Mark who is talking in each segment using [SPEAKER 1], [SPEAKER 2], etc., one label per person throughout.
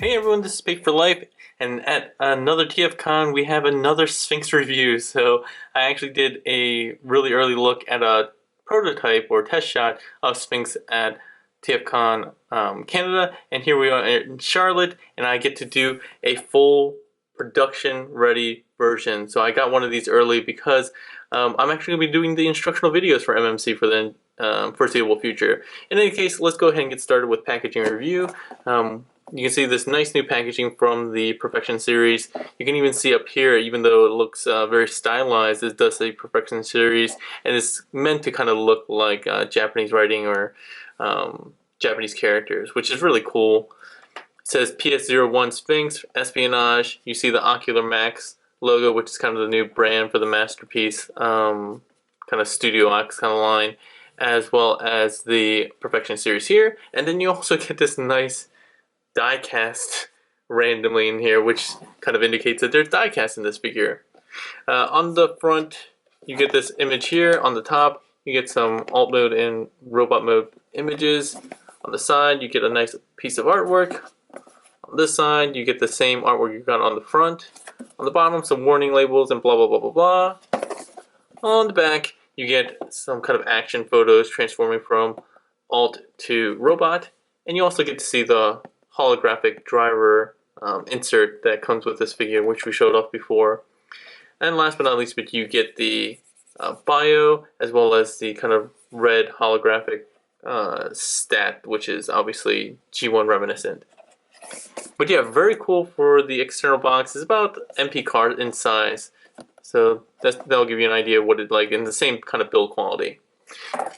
[SPEAKER 1] Hey everyone, this is P4L, and at another TFcon we have another Sphinx review. So I actually did a really early look at a prototype or test shot of Sphinx at TFcon Canada, and here we are in Charlotte, and I get to do a full production ready version. So I got one of these early because I'm actually going to be doing the instructional videos for MMC for the foreseeable future. In any case, let's go ahead and get started with packaging review. You can see this nice new packaging from the Perfection series. You can even see up here, even though it looks very stylized, it does say Perfection series, and it's meant to kind of look like Japanese writing or Japanese characters, which is really cool. It says PS-01 Sphinx, Espionage. You see the Ocular Max logo, which is kind of the new brand for the Masterpiece kind of Studio Ox kind of line, as well as the Perfection series here. And then you also get this nice die cast randomly in here, which kind of indicates that there's die cast in this figure. On the front, you get this image here. On the top, you get some alt mode and robot mode images. On the side, you get a nice piece of artwork. On this side, you get the same artwork you got on the front. On the bottom, some warning labels and blah blah blah blah blah. On the back, you get some kind of action photos transforming from alt to robot, and you also get to see the holographic driver insert that comes with this figure, which we showed off before. And last but not least, but you get the bio, as well as the kind of red holographic stat, which is obviously G1 reminiscent. But yeah, very cool for the external box. It's about MP card in size, so that'll give you an idea of what it's like in the same kind of build quality.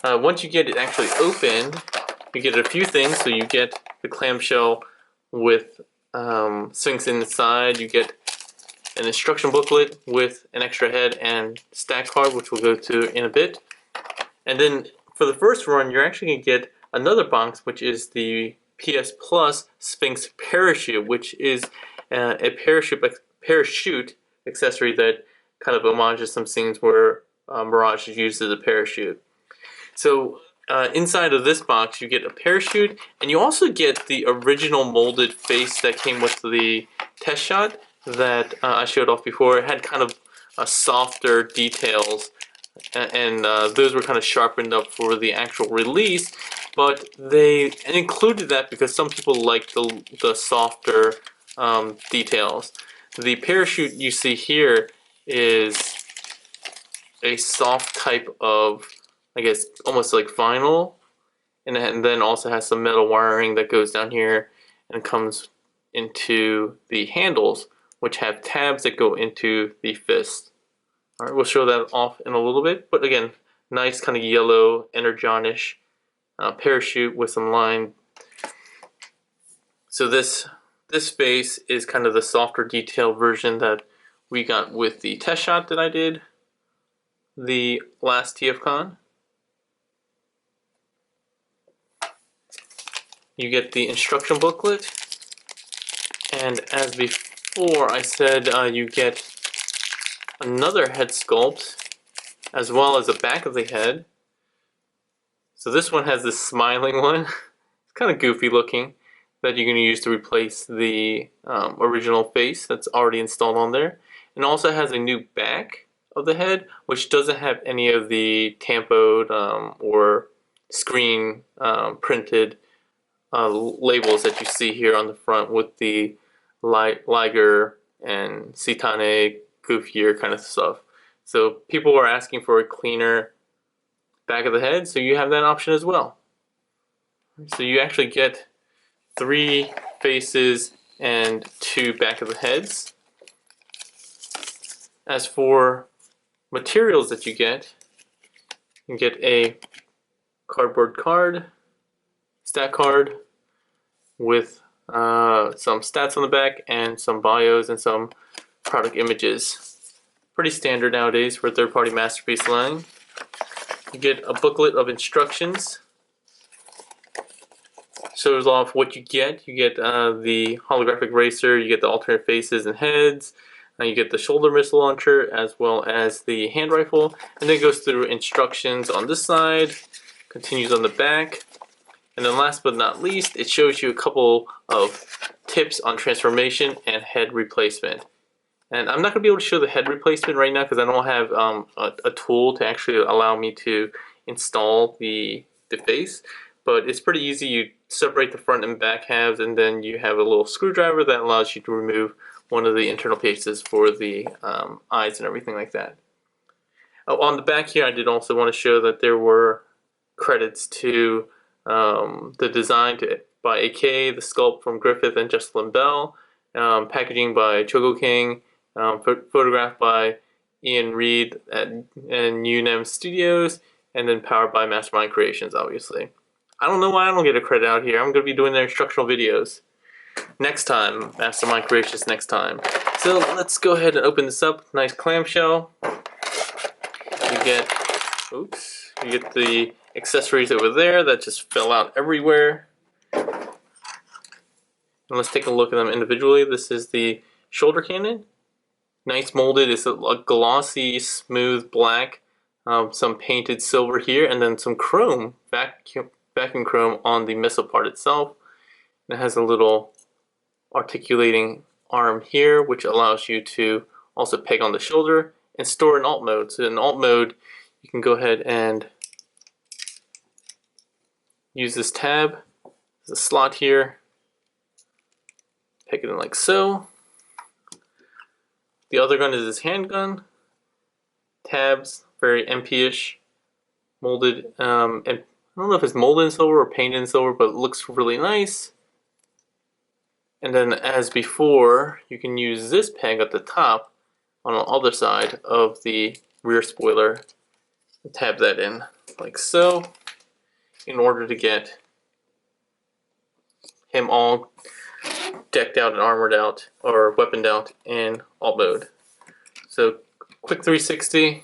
[SPEAKER 1] Once you get it actually opened, you get a few things. So you get the clamshell with Sphinx inside. You get an instruction booklet with an extra head and stack card, which we'll go to in a bit. And then for the first run, you're actually going to get another box, which is the PS Plus Sphinx parachute, which is a parachute accessory that kind of homages some scenes where Mirage is used as a parachute. So inside of this box, you get a parachute, and you also get the original molded face that came with the test shot that I showed off before. It had kind of softer details, and those were kind of sharpened up for the actual release, but they included that because some people like the softer details. The parachute you see here is a soft type of, I guess, almost like vinyl, and then also has some metal wiring that goes down here and comes into the handles, which have tabs that go into the fist. All right, we'll show that off in a little bit, but again, nice kind of yellow energon-ish parachute with some line. So this face is kind of the softer detail version that we got with the test shot that I did the last TFcon. You get the instruction booklet, and as before I said, you get another head sculpt as well as the back of the head. So this one has this smiling one. It's kind of goofy looking, that you're going to use to replace the original face that's already installed on there. And also has a new back of the head, which doesn't have any of the tampoed or screen printed labels that you see here on the front with the Liger and Citane goofier kind of stuff. So people were asking for a cleaner back of the head, so you have that option as well. So you actually get 3 faces and 2 back of the heads. As for materials that you get a cardboard card, stat card with some stats on the back and some bios and some product images. Pretty standard nowadays for a third-party Masterpiece line. You get a booklet of instructions. Shows off what you get. You get the holographic racer, you get the alternate faces and heads, you get the shoulder missile launcher as well as the hand rifle, and then it goes through instructions on this side, continues on the back. And then last but not least, it shows you a couple of tips on transformation and head replacement. And I'm not going to be able to show the head replacement right now because I don't have a tool to actually allow me to install the face. But it's pretty easy. You separate the front and back halves, and then you have a little screwdriver that allows you to remove one of the internal pieces for the eyes and everything like that. On the back here, I did also want to show that there were credits to the design by AK, the sculpt from Griffith and Jocelyn Bell, packaging by Choco King, photographed by Ian Reed and UNM Studios, and then powered by Mastermind Creations, obviously. I don't know why I don't get a credit out here. I'm going to be doing their instructional videos. Next time, Mastermind Creations next time. So let's go ahead and open this up. Nice clamshell. You get the accessories over there that just fell out everywhere. And let's take a look at them individually. This is the shoulder cannon. Nice molded. It's a glossy, smooth black. Some painted silver here, and then some chrome, vacuum chrome on the missile part itself. And it has a little articulating arm here, which allows you to also peg on the shoulder and store in alt mode. So in alt mode, you can go ahead and use this tab. There's a slot here. Peg it in like so. The other gun is this handgun. Tabs, very MP-ish, molded, and I don't know if it's molded in silver or painted in silver, but it looks really nice. And then as before, you can use this peg at the top on the other side of the rear spoiler and tab that in like so in order to get him all decked out and armored out or weaponed out in alt mode. So quick 360.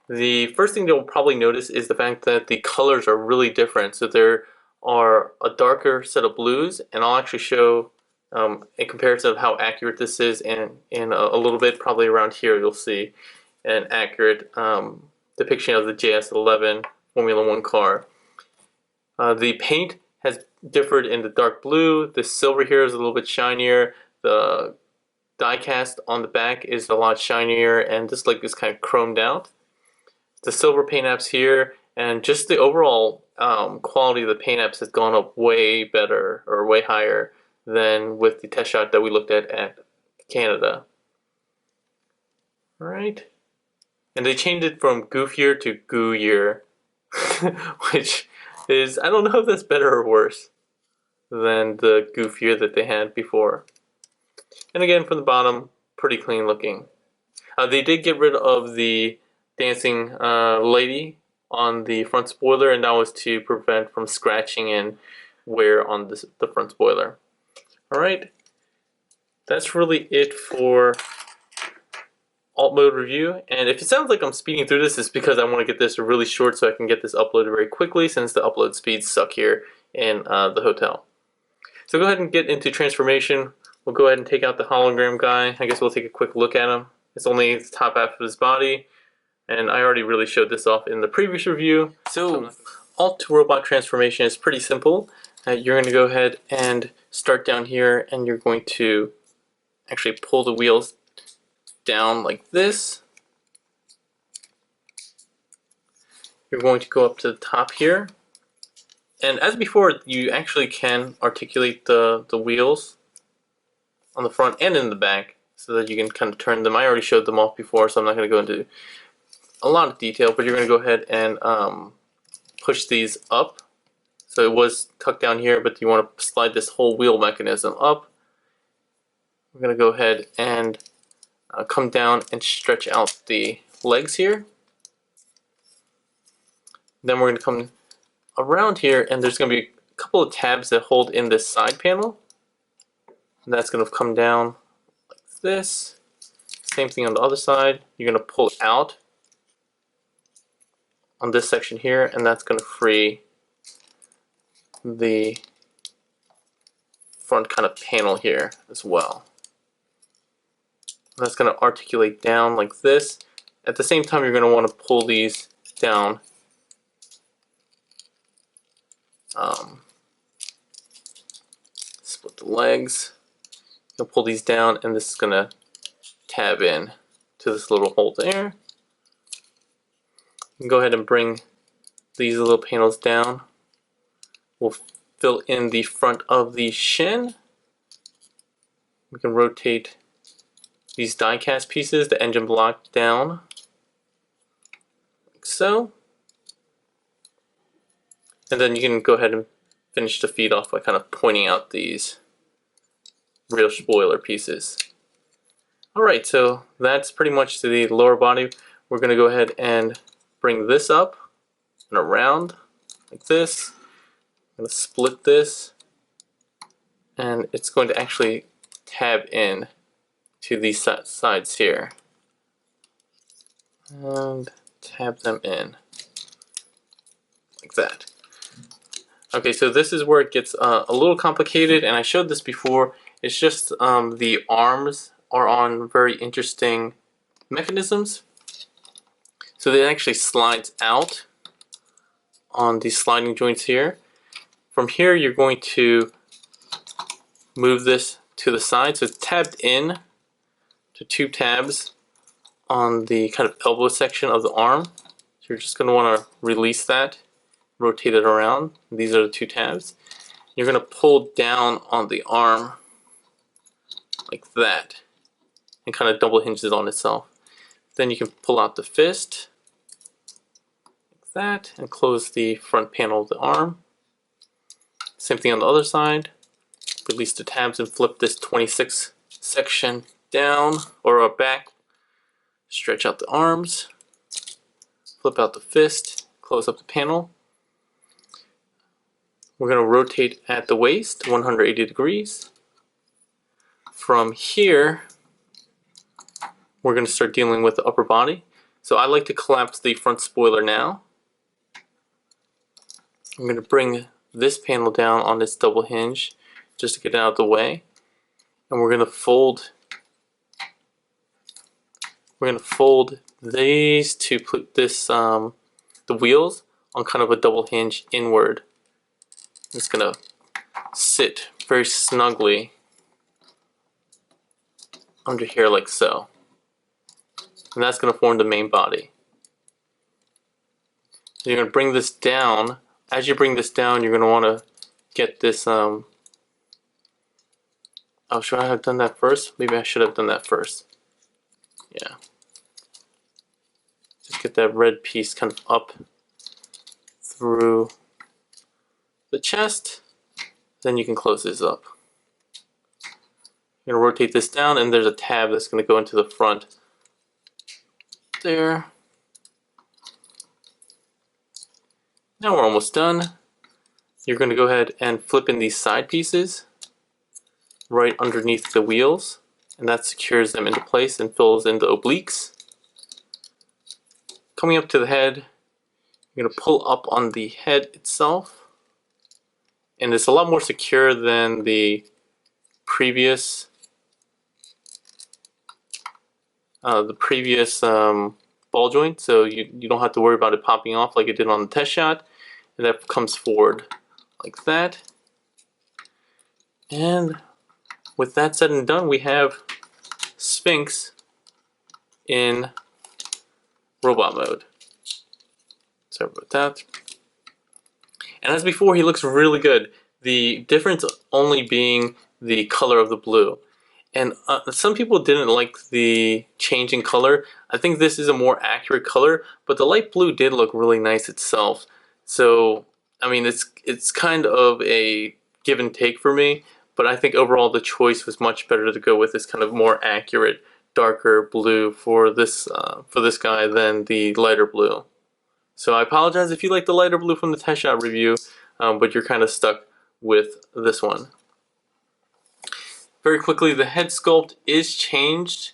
[SPEAKER 1] The first thing you'll probably notice is the fact that the colors are really different. So there are a darker set of blues, and I'll actually show a comparison of how accurate this is in a little bit. Probably around here you'll see an accurate depiction of the JS11 Formula 1 car. The paint has differed in the dark blue. The silver here is a little bit shinier. The die cast on the back is a lot shinier, and this like is kind of chromed out. The silver paint apps here, and just the overall quality of the paint apps has gone up way better or way higher than with the test shot that we looked at Canada. All right, and they changed it from goofier to gooier, which is, I don't know if that's better or worse than the goofier that they had before. And again, from the bottom, pretty clean looking. They did get rid of the dancing lady on the front spoiler, and that was to prevent from scratching and wear on the front spoiler. Alright, that's really it for alt mode review, and if it sounds like I'm speeding through this, it's because I want to get this really short so I can get this uploaded very quickly, since the upload speeds suck here in the hotel. So go ahead and get into transformation. We'll go ahead and take out the hologram guy. I guess we'll take a quick look at him. It's only the top half of his body, and I already really showed this off in the previous review. So alt to robot transformation is pretty simple. You're going to go ahead and start down here, and you're going to actually pull the wheels down like this. You're going to go up to the top here, and as before, you actually can articulate the wheels on the front and in the back so that you can kind of turn them. I already showed them off before, so I'm not going to go into a lot of detail, but you're going to go ahead and push these up. So it was tucked down here, but you want to slide this whole wheel mechanism up. We're going to go ahead and come down and stretch out the legs here. Then we're going to come around here, and there's going to be a couple of tabs that hold in this side panel. And that's going to come down like this. Same thing on the other side. You're going to pull it out on this section here, and that's going to free the front kind of panel here as well. That's going to articulate down like this. At the same time, you're going to want to pull these down Split the legs. You'll pull these down, and this is gonna tab in to this little hole there. You can go ahead and bring these little panels down. We'll fill in the front of the shin. We can rotate these die cast pieces, the engine block, down, like so. And then you can go ahead and finish the feet off by kind of pointing out these rear spoiler pieces. Alright, so that's pretty much the lower body. We're going to go ahead and bring this up and around like this. I'm going to split this, and it's going to actually tab in to these sides here. And tab them in like that. Okay, so this is where it gets a little complicated, and I showed this before. It's just the arms are on very interesting mechanisms. So it actually slides out on these sliding joints here. From here, you're going to move this to the side. So it's tabbed in to two tabs on the kind of elbow section of the arm. So you're just going to want to release that, rotate it around. These are the two tabs. You're going to pull down on the arm like that and kind of double hinges on itself. Then you can pull out the fist like that and close the front panel of the arm. Same thing on the other side. Release the tabs and flip this 26 section down or back. Stretch out the arms. Flip out the fist. Close up the panel. We're going to rotate at the waist 180 degrees. From here, we're going to start dealing with the upper body. So I like to collapse the front spoiler now. I'm going to bring this panel down on this double hinge just to get it out of the way. And we're going to fold these to put this the wheels on kind of a double hinge inward. It's going to sit very snugly under here like so. And that's going to form the main body. So you're going to bring this down. As you bring this down, you're going to want to get this oh, should I have done that first? Maybe I should have done that first. Yeah. Just get that red piece kind of up through the chest. Then you can close this up. You're going to rotate this down, and there's a tab that's going to go into the front there. Now we're almost done. You're going to go ahead and flip in these side pieces right underneath the wheels, and that secures them into place and fills in the obliques. Coming up to the head, you're going to pull up on the head itself, and it's a lot more secure than the previous ball joint, so you don't have to worry about it popping off like it did on the test shot. And that comes forward like that. And with that said and done, we have Sphinx in robot mode. Sorry about that. And as before, he looks really good. The difference only being the color of the blue. And some people didn't like the change in color. I think this is a more accurate color, but the light blue did look really nice itself. So, I mean, it's kind of a give and take for me, but I think overall the choice was much better to go with this kind of more accurate, darker blue for this guy than the lighter blue. So I apologize if you like the lighter blue from the test shot review, but you're kind of stuck with this one. Very quickly, the head sculpt is changed.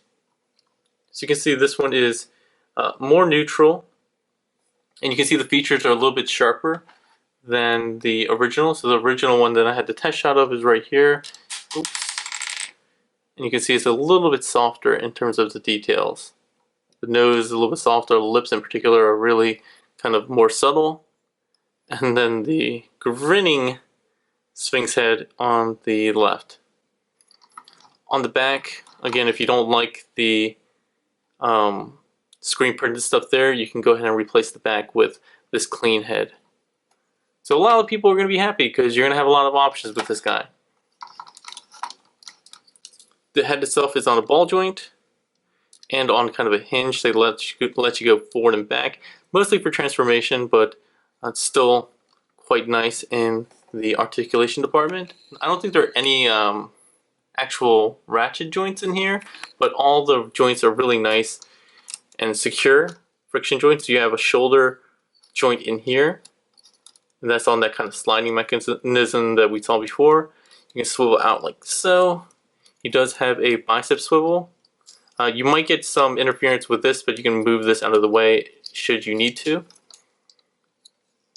[SPEAKER 1] So you can see this one is more neutral, and you can see the features are a little bit sharper than the original. So the original one that I had the test shot of is right here. Oops. And you can see it's a little bit softer in terms of the details. The nose is a little bit softer, the lips in particular are really kind of more subtle. and then the grinning Sphinx head on the left. On the back, again, if you don't like the screen printed stuff there, you can go ahead and replace the back with this clean head. So a lot of people are going to be happy because you're going to have a lot of options with this guy. The head itself is on a ball joint and on kind of a hinge. They let you go forward and back, mostly for transformation, but it's still quite nice in the articulation department. I don't think there are any actual ratchet joints in here, but all the joints are really nice and secure friction joints. You have a shoulder joint in here, and that's on that kind of sliding mechanism that we saw before. You can swivel out like so. He does have a bicep swivel. You might get some interference with this, but you can move this out of the way should you need to.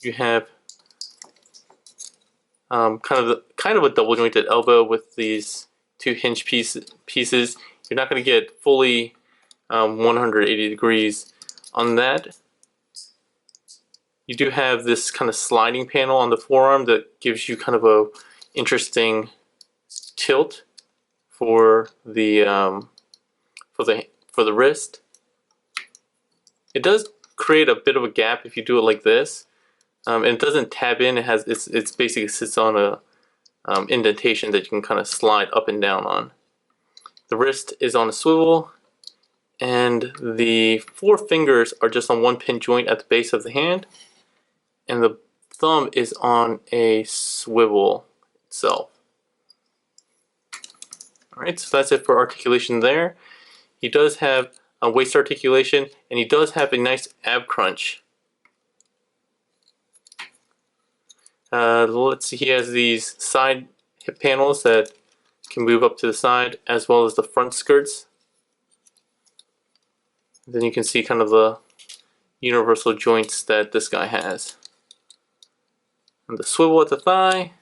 [SPEAKER 1] You have kind of a double jointed elbow with these two hinge pieces. You're not going to get fully 180 degrees on that. You do have this kind of sliding panel on the forearm that gives you kind of a interesting tilt for the wrist. It does create a bit of a gap if you do it like this, and it doesn't tab in. It's basically sits on a indentation that you can kind of slide up and down on. The wrist is on a swivel, and the 4 fingers are just on one pin joint at the base of the hand, and the thumb is on a swivel itself. Alright, so that's it for articulation there. He does have a waist articulation, and he does have a nice ab crunch. Let's see, he has these side hip panels that can move up to the side, as well as the front skirts. Then you can see kind of the universal joints that this guy has. And the swivel at the thigh,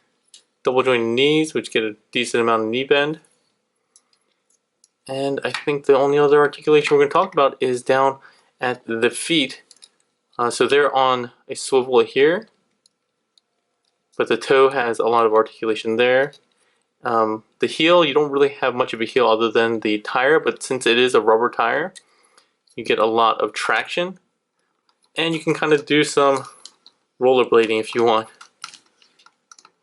[SPEAKER 1] double jointed knees, which get a decent amount of knee bend. And I think the only other articulation we're going to talk about is down at the feet. So they're on a swivel here, but the toe has a lot of articulation there. The heel, you don't really have much of a heel other than the tire, but since it is a rubber tire, you get a lot of traction. And you can kind of do some rollerblading if you want.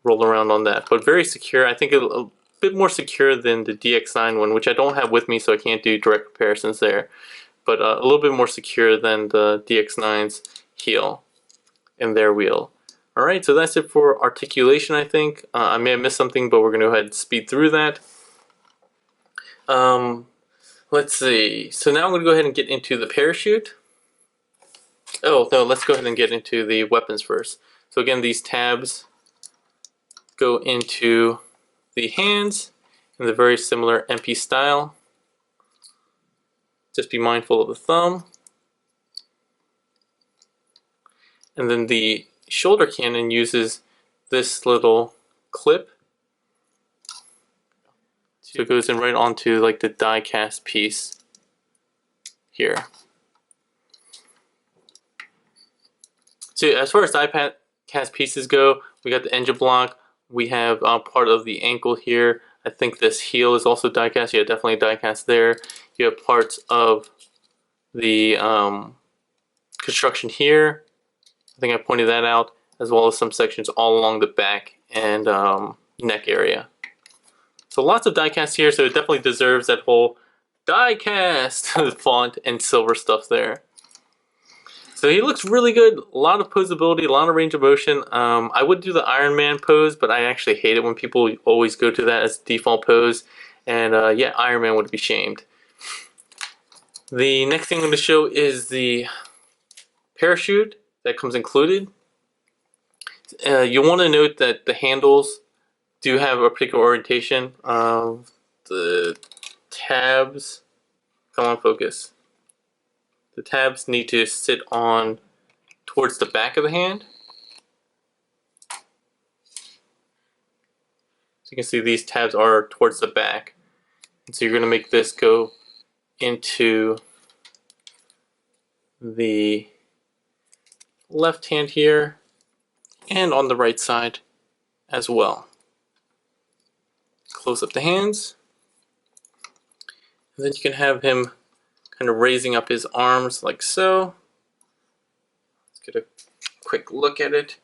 [SPEAKER 1] Roll around on that, but very secure. I think a bit more secure than the DX9 one, which I don't have with me, so I can't do direct comparisons there. But a little bit more secure than the DX9's heel and their wheel. Alright, so that's it for articulation, I think. I may have missed something, but we're going to go ahead and speed through that. Let's see. So now I'm going to go ahead and get into the parachute. Oh, no, let's go ahead and get into the weapons first. So again, these tabs go into the hands in the very similar MP style. Just be mindful of the thumb. And then the shoulder cannon uses this little clip. So it goes in right onto like the die cast piece here. So as far as die cast pieces go, we got the engine block. We have part of the ankle here. I think this heel is also die cast. Yeah, definitely die cast there. You have parts of the construction here. I think I pointed that out, as well as some sections all along the back and neck area. So lots of die cast here, so it definitely deserves that whole die cast font and silver stuff there. So he looks really good, a lot of posability, a lot of range of motion. I would do the Iron Man pose, but I actually hate it when people always go to that as default pose. And yeah, Iron Man would be shamed. The next thing I'm going to show is the parachute that comes included. You'll want to note that the handles do have a particular orientation. The tabs, come on, focus. The tabs need to sit on towards the back of the hand. So you can see these tabs are towards the back. And so you're going to make this go into the left hand here. and on the right side as well. Close up the hands, and then you can have him kind of raising up his arms like so. Let's get a quick look at it.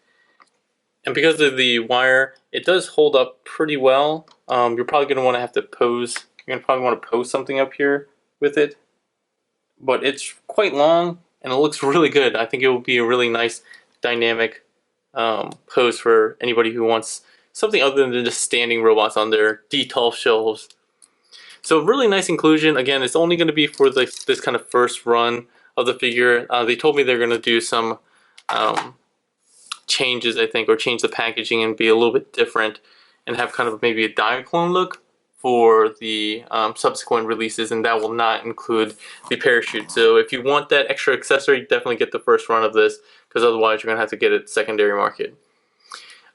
[SPEAKER 1] And because of the wire, it does hold up pretty well. You're probably going to want to have to pose. You're going to probably want to pose something up here with it. But it's quite long, and it looks really good. I think it will be a really nice dynamic pose for anybody who wants something other than just standing robots on their D-tall shelves. So really nice inclusion. Again, it's only going to be for this kind of first run of the figure. They told me they're going to do some changes, I think, or change the packaging and be a little bit different and have kind of maybe a Diaclone look for the subsequent releases, and that will not include the parachute. So if you want that extra accessory, definitely get the first run of this, because otherwise you're going to have to get it secondary market.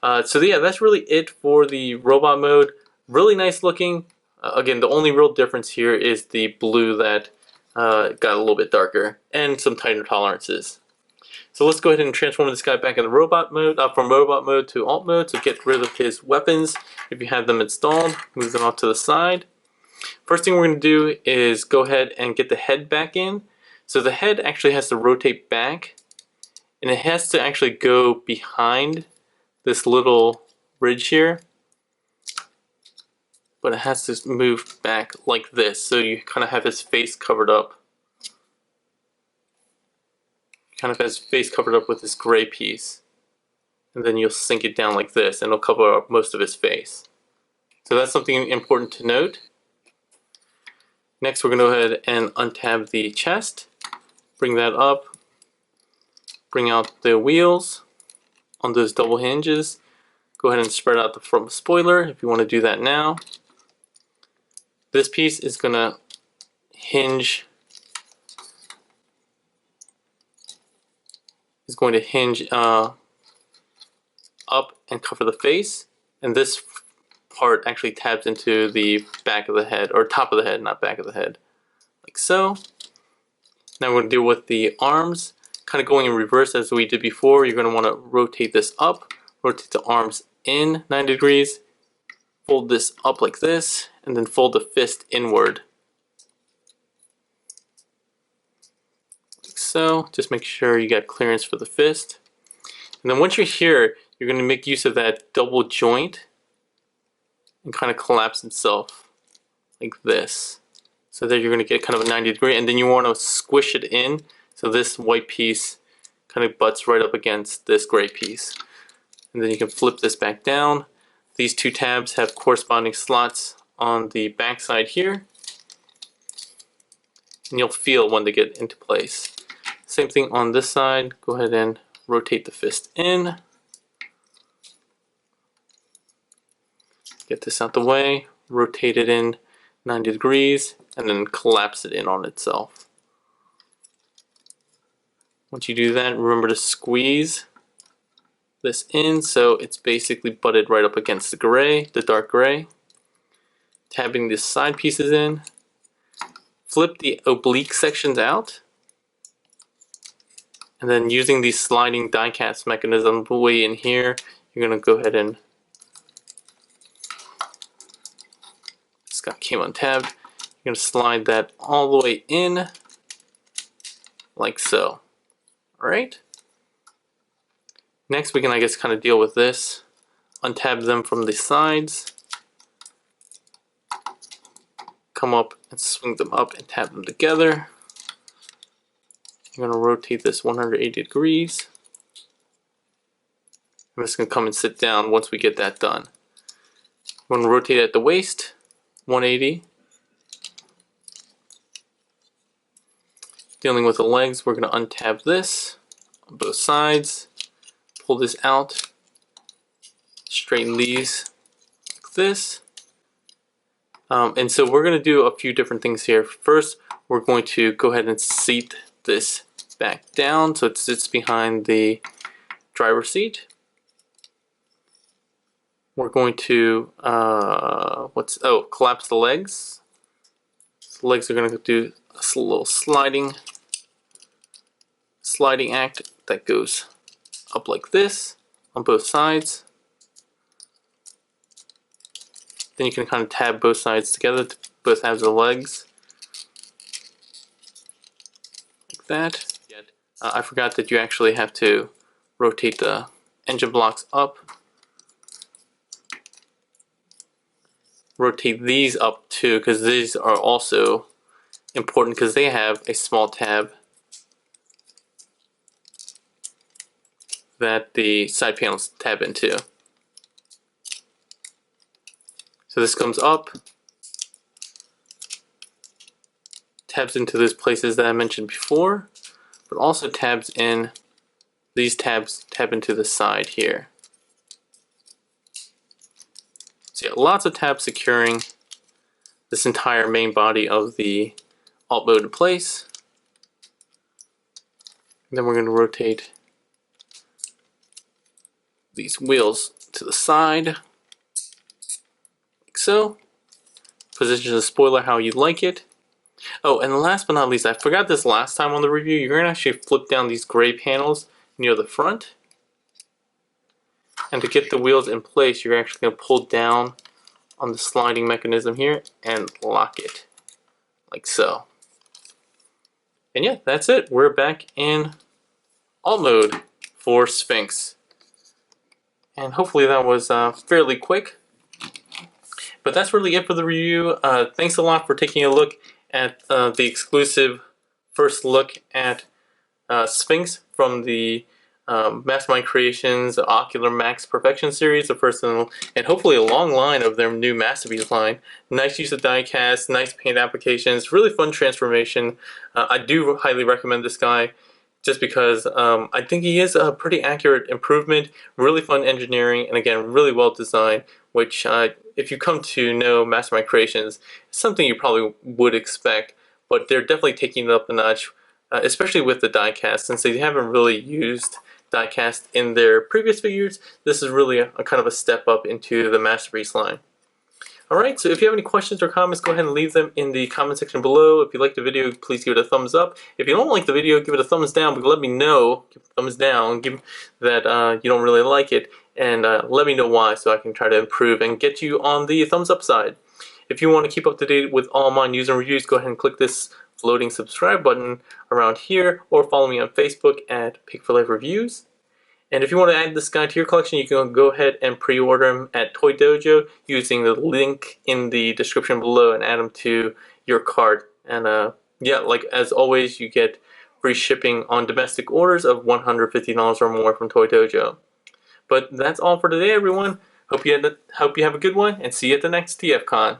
[SPEAKER 1] So yeah, that's really it for the robot mode. Really nice looking. Again, the only real difference here is the blue that got a little bit darker, and some tighter tolerances. So let's go ahead and transform this guy back into robot mode, from robot mode to alt mode, to get rid of his weapons. If you have them installed, move them off to the side. First thing we're going to do is go ahead and get the head back in. So the head actually has to rotate back, and it has to actually go behind this little ridge here. But it has to move back like this, so you kind of have his face covered up. Kind of has his face covered up with this gray piece. And then you'll sink it down like this, and it'll cover up most of his face. So that's something important to note. Next, we're going to go ahead and untab the chest. Bring that up. Bring out the wheels on those double hinges. Go ahead and spread out the front spoiler if you want to do that now. This piece is going to hinge up and cover the face, and this part actually tabs into the back of the head, or top of the head, not back of the head, like so. Now we're going to deal with the arms, kind of going in reverse as we did before. You're going to want to rotate this up, rotate the arms in 90 degrees, fold this up like this, and then fold the fist inward. Like so. Just make sure you got clearance for the fist. And then once you're here, you're going to make use of that double joint and kind of collapse itself like this. So that you're going to get kind of a 90 degree, and then you want to squish it in so this white piece kind of butts right up against this gray piece. And then you can flip this back down. These two tabs have corresponding slots on the back side here, and you'll feel when they get into place. Same thing on this side. Go ahead and rotate the fist in. Get this out the way, rotate it in 90 degrees, and then collapse it in on itself. Once you do that, remember to squeeze this in so it's basically butted right up against the gray, the dark gray. Tabbing the side pieces in. Flip the oblique sections out. And then using the sliding die cast mechanism way in here, you're going to go ahead and came untabbed. You're going to slide that all the way in like so. Alright. Next we can, I guess, kind of deal with this. Untab them from the sides. Come up and swing them up and tab them together. You're going to rotate this 180 degrees. I'm just going to come and sit down once we get that done. I'm going to rotate at the waist, 180. Dealing with the legs, we're going to untab this on both sides. Pull this out. Straighten these like this. And so we're going to do a few different things here. First, we're going to go ahead and seat this back down so it sits behind the driver's seat. We're going to collapse the legs. The legs are going to do a little sliding act that goes up like this on both sides. Then you can kind of tab both sides together, both halves of the legs. Like that. I forgot that you actually have to rotate the engine blocks up. Rotate these up too, because these are also important because they have a small tab that the side panels tab into. So this comes up, tabs into those places that I mentioned before, but also tabs in, these tabs tab into the side here. So yeah, lots of tabs securing this entire main body of the alt mode in place. And then we're going to rotate these wheels to the side, like so. Position the spoiler how you like it. Oh, and last but not least, I forgot this last time on the review, you're going to actually flip down these gray panels near the front. And to get the wheels in place, you're actually going to pull down on the sliding mechanism here and lock it, like so. And yeah, that's it. We're back in alt mode for Sphinx. And hopefully that was fairly quick. But that's really it for the review. Thanks a lot for taking a look at the exclusive first look at Sphinx from the Mastermind Creations Ocular Max Perfection series, the first and hopefully a long line of their new Masterpiece line. Nice use of die-cast, nice paint applications, really fun transformation. I do highly recommend this guy just because I think he is a pretty accurate improvement, really fun engineering, and again, really well designed, which if you come to know Mastermind Creations, is something you probably would expect, but they're definitely taking it up a notch, especially with the die-cast, since they haven't really used die-cast in their previous figures. This is really a kind of a step up into the Masterpiece line. Alright, so if you have any questions or comments, go ahead and leave them in the comment section below. If you like the video, please give it a thumbs up. If you don't like the video, give it a thumbs down, but let me know, give it a thumbs down, give that you don't really like it, and let me know why so I can try to improve and get you on the thumbs up side. If you want to keep up to date with all my news and reviews, go ahead and click this floating subscribe button around here, or follow me on Facebook at P4L Reviews. And if you want to add this guy to your collection, you can go ahead and pre-order him at Toy Dojo using the link in the description below and add him to your cart. And yeah, like as always, you get free shipping on domestic orders of $150 or more from Toy Dojo. But that's all for today, everyone. Hope you have a good one, and see you at the next TFcon.